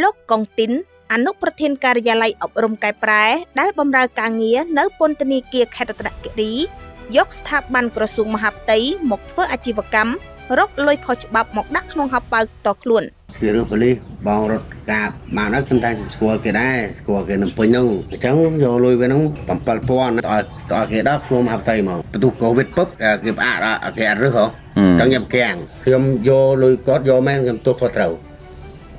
លោកកុងទីនអនុប្រធានការិយាល័យអប់រំកែប្រែដែលបម្រើការងារនៅពន្ធនាគារខេត្តរតនគិរីយកស្ថាប័នក្រសួងមហាផ្ទៃមកធ្វើអាជីវកម្មរកលុយខុសច្បាប់មកដាក់ក្នុងហោប៉ៅតខ្លួនពីរឿងប៉ូលីសបងរត់ការបានហើយខ្ញុំតែស្គាល់គេដែរស្គាល់គេនៅពេញហ្នឹងអញ្ចឹងយកលុយវាហ្នឹង7000ឲ្យគេដល់ខ្លួនមហាផ្ទៃមកបន្ទុកកូវីដពុបគេផ្អាកគេអត់រឹសហ៎អញ្ចឹងខ្ញុំកាំងខ្ញុំយកលុយគាត់យកមែនខ្ញុំទោះគាត់ត្រូវ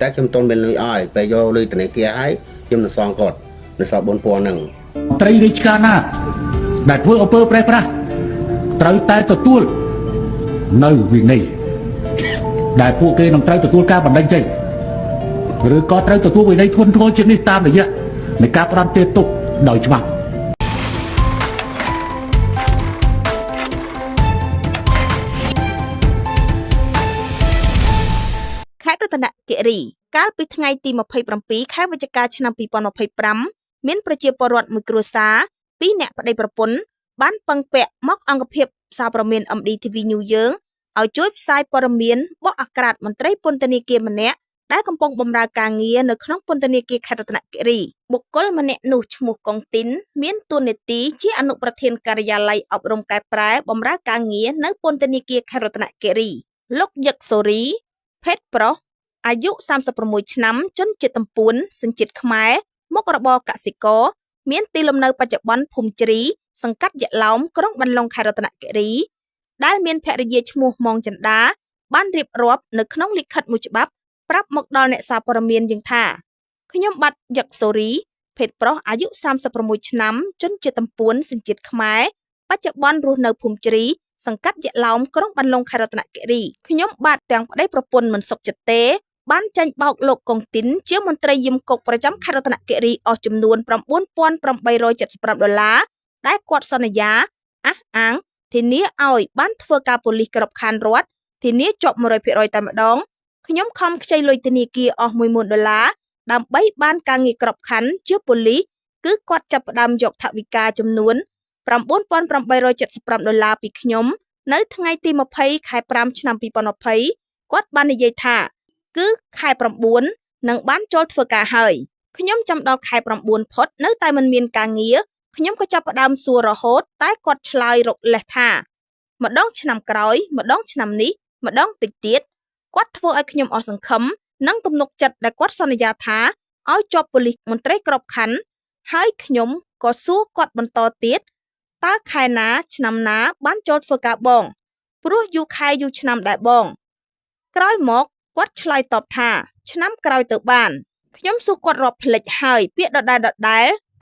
តែខ្ញុំតន់មានលុយឲ្យពេលយកលុយធនាគារឲ្យខ្ញុំនឹងសងគាត់នៅសល់4000ហ្នឹងត្រីរាជការណាដែលធ្វើអំពើប្រេះប្រាស់ត្រូវតែទទួលនៅវិន័យដែលពួកគេនឹងត្រូវទទួលការបណ្ដឹងចេញឬក៏ត្រូវទទួលវិន័យធ្ងន់ធ្ងរជាងនេះតាមរយៈនៃការផ្ដន្ទាទុកដោយច្បាប់ខេត្តរតនគិរីកាលពីថ្ងៃទី27ខែវិច្ឆិកាឆ្នាំ2025មានប្រជាពលរដ្ឋមួយគ្រួសារ2នាក់ប្តីប្រពន្ធបានពឹងពាក់មកអង្គភាពសារព័ត៌មាន MDTV New យើងឲ្យជួយផ្សាយព័ត៌មានបកអាក្រាតមន្ត្រីពន្ធនាគារម្នាក់ដែលកំពុងបម្រើការងារនៅក្នុងពន្ធនាគារខេត្តរតនគិរីបុគ្គលម្នាក់នោះឈ្មោះកុងទីនមានតួនាទីជាអនុប្រធានការិយាល័យអប់រំកែប្រែបម្រើការងារនៅពន្ធនាគារខេត្តរតនគិរីលោកយឹកសូរីភេទប្រុសអាយុ36ឆ្នាំជនជាតិតំពួនសញ្ជាតិខ្មែរមុខរបរកសិករមានទីលំនៅបច្ចុប្បន្នភូមិជ្រីសង្កាត់យក្សឡោមក្រុងបន្លុងខេត្តរតនគិរីដែលមានភរិយាឈ្មោះម៉ងចន្ទាបានរៀបរាប់នៅក្នុងលិខិតមួយច្បាប់ប្រាប់មកដល់អ្នកសារព័ត៌មានយ៉ាងថាខ្ញុំបាទយឹកសូរីភេទប្រុសអាយុ36ឆ្នាំជនជាតិតំពួនសញ្ជាតិខ្មែរបច្ចុប្បន្នរស់នៅភូមិជ្រីសង្កាត់យក្សឡោមក្រុងបន្លុងខេត្តរតនគិរីខ្ញុំបាទទាំងប្តីប្រពន្ធមិនសុខចិត្តទេបានចាញ់បោកលោកកុងទីនជាមន្ត្រីយមគុកប្រចាំខេត្តរតនគិរីអស់ចំនួន$9875ដែលគាត់សន្យាអះអាងធានាឲ្យបានធ្វើការប៉ូលីសគ្រប់ខានរដ្ឋធានាជាប់100%តែម្ដងខ្ញុំខំខ្ចីលុយធនាគារអស់$10000ដើម្បីបានការងារគ្រប់ខណ្ឌជាប៉ូលីសគឺគាត់ចាប់ផ្ដើមយកថវិកាចំនួន$9875ពីខ្ញុំនៅថ្ងៃទី20ខែ5ឆ្នាំ2020គាត់បាននិយាយថាគឺខែ9នឹងបានចូលធ្វើការហើយខ្ញុំចាំដល់ខែ9ផុតនៅតែមិនមានការងារខ្ញុំក៏ចាប់ផ្ដើមសួររហូតតែគាត់ឆ្លើយរកលេសថាម្ដងឆ្នាំក្រោយម្ដងឆ្នាំនេះម្ដងតិចទៀតគាត់ធ្វើឲ្យខ្ញុំអស់សង្ឃឹមនិងទំនុកចិត្តដែលគាត់សន្យាថាឲ្យជាប់ប៉ូលីសមន្ត្រីគ្រប់ខណ្ឌហើយខ្ញុំក៏សួរគាត់បន្តទៀតតើខែណាឆ្នាំណាបានចូលធ្វើការបងព្រោះយូរខែយូរឆ្នាំដែរបងក្រោយមកគាត់ឆ្លើយតបថាឆ្នាំក្រោយទៅបានខ្ញុំសួរគាត់រាប់ភ្លេចហើយពាក្យដដែល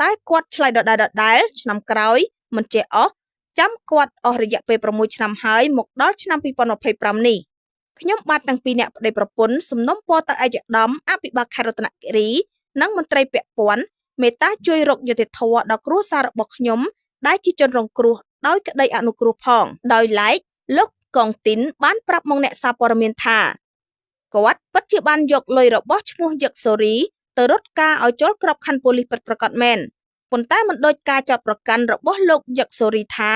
តែគាត់ឆ្លើយដដែលឆ្នាំក្រោយមិនចេះអស់ចាំគាត់អស់រយៈពេល6ឆ្នាំហើយមកដល់ឆ្នាំ2025នេះខ្ញុំបាទទាំងពីរអ្នកប្តីប្រពន្ធសំណូមពរទៅឯកឧត្តមអភិបាលខេត្តរតនគិរីនិងមន្ត្រីពាក់ព័ន្ធមេត្តាជួយរកយុត្តិធម៌ដល់គ្រួសាររបស់ខ្ញុំដែលជាជនរងគ្រោះដោយក្តីអនុគ្រោះផងដោយឡែកលោកកុងទីនបានប្រាប់មកអ្នកសារព័ត៌មានថាគាត់ពិតជាបានយកលុយរបស់ឈ្មោះយឹកសូរីទៅរត់ការឲ្យចូលក្របខ័ណ្ឌប៉ូលីសពិតប្រាកដមែនប៉ុន្តែមិនដូចការចាប់ប្រកាន់របស់លោកយឹកសូរីថា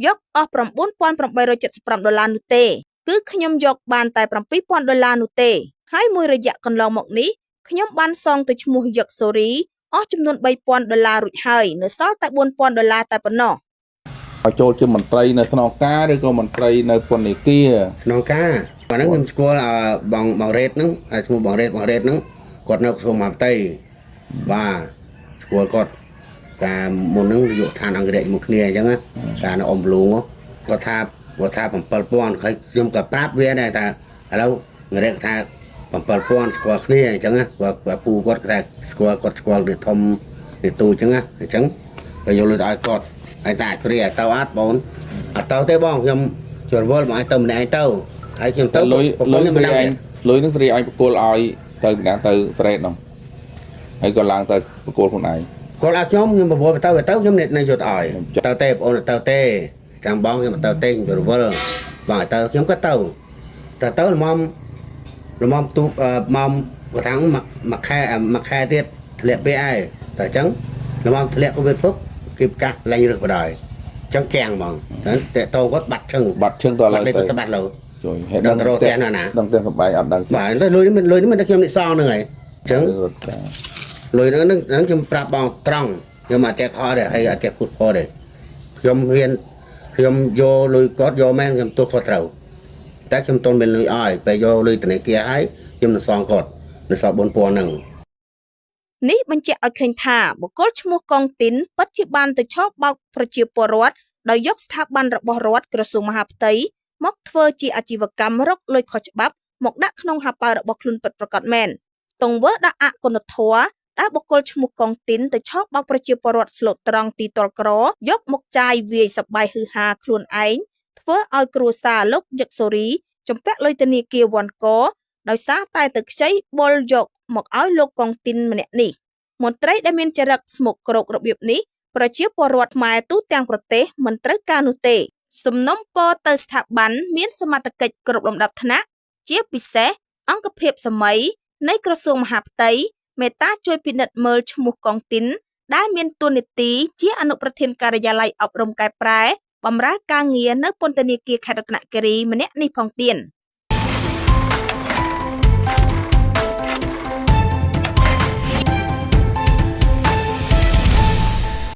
យកអស់$9875នោះទេគឺខ្ញុំយកបានតែ$7000នោះទេហើយមួយរយៈកន្លងមកនេះខ្ញុំបានសងទៅឈ្មោះយឹកសូរីអស់ចំនួន$3000រួចហើយនៅសល់តែ$4000តែប៉ុណ្ណោះឲ្យចូលជាមន្ត្រីនៅស្នងការឬក៏មន្ត្រីនៅពន្ធនាគារស្នងការប៉ុណ្ណឹងខ្ញុំស្គាល់បងរ៉េតហ្នឹងឈ្មោះបងរ៉េតហ្នឹងគាត់នៅក្រសួងមហាផ្ទៃបាទស្គាល់គាត់ការមុនហ្នឹងយកឋានអង្គរៈជាមួយគ្នាអញ្ចឹងការនៅអមលូងគាត់ថា7000ហើយខ្ញុំក៏ប្រាប់វាដែរថាឥឡូវអង្គរៈថា7000ស្គាល់គ្នាអញ្ចឹងគាត់ពូគាត់ថាស្គាល់វាធំវាទូអញ្ចឹងក៏យកលុយទៅឲ្យគាត់ហើយតែស្រីឲ្យទៅអត់បងអត់ទៅទេបងខ្ញុំចូលវល់មកឲ្យទៅម្នាក់ឯងទៅហើយខ្ញុំទៅលុយនឹងស្រីឯងបកគលឲ្យទៅម្នាក់ទៅស្រេតនោះហើយក៏ឡើងទៅបកគលខ្លួនឯងគាត់ឲ្យខ្ញុំបបួលទៅខ្ញុំនៅយកឲ្យទៅទេបងអូនទៅទេចាំបងខ្ញុំទៅទេខ្ញុំចូលវល់បងឲ្យទៅខ្ញុំក៏ទៅល្មមទូមកគាត់ថាមួយខែទៀតធ្លាក់ពេលឯងតែអញ្ចឹងល្មមធ្លាក់កូវីដពុបគេប្រកាសលែងរើសបដ ហើយអញ្ចឹងកាំងហ្មងតែតោគាត់បាត់ឈឹងតឡើយទៅបាត់លើជួយហេតុដល់រត់តែណាដឹងតែសបាយអត់ដឹងបាទលុយនេះមិនខ្ញុំនិសងហ្នឹងហើយ ចឹង រត់តា លុយហ្នឹងខ្ញុំប្រាប់បងត្រង់ខ្ញុំអត់តែខកដែរហើយអត់តែពុតផដែរខ្ញុំហ៊ានខ្ញុំយកលុយគាត់យកមែនខ្ញុំទោះគាត់ត្រូវតែខ្ញុំតន់មានលុយឲ្យពេលយកលុយធនាគារឲ្យខ្ញុំនឹងសងគាត់នៅសល់4000ហ្នឹង នេះបញ្ជាក់ឲ្យឃើញថាបុគ្គលឈ្មោះកងទីនពិតជាបានទៅឆោបបោកប្រជាពលរដ្ឋដោយយកស្ថាប័នរបស់រដ្ឋក្រសួងមហាផ្ទៃមកធ្វើជាអាជីវកម្មរកលុយខុសច្បាប់មកដាក់ក្នុងហាប៉ៅរបស់ខ្លួនពិតប្រាកដមែនទង្វើដាក់អគុណធម៌ដែលបុគ្គលឈ្មោះកងទីនទៅឆោបបោកប្រជាពលរដ្ឋស្លូតត្រង់ទីតលក្រយកមកចាយវាយសប្បាយហឺហាខ្លួនឯងធ្វើឲ្យគ្រួសារលោកយឹកសូរីចំពាក់លុយធនាគារវ៉ាន់កដោយសារតែទៅខ្ចីបុលយកមកឲ្យលោកកងទីនម្នាក់នេះមន្ត្រីដែលមានចរិតស្មុគគ្រោករបៀបនេះប្រជាពលរដ្ឋខ្មែរទូទាំងប្រទេសមិនត្រូវការនោះទេសំណុំពរទៅស្ថាប័នមានសមត្ថកិច្ចគ្រប់លំដាប់ថ្នាក់ជាពិសេសអង្គភាពសម័យនៃក្រសួងមហាផ្ទៃមេត្តាជួយពិនិត្យមើលឈ្មោះកងទីនដែលមានតួនាទីជាអនុប្រធានការិយាល័យអប់រំកែប្រែបម្រើការងារនៅពន្ធនាគារខេត្តរតនគិរីម្នាក់នេះផងទៀត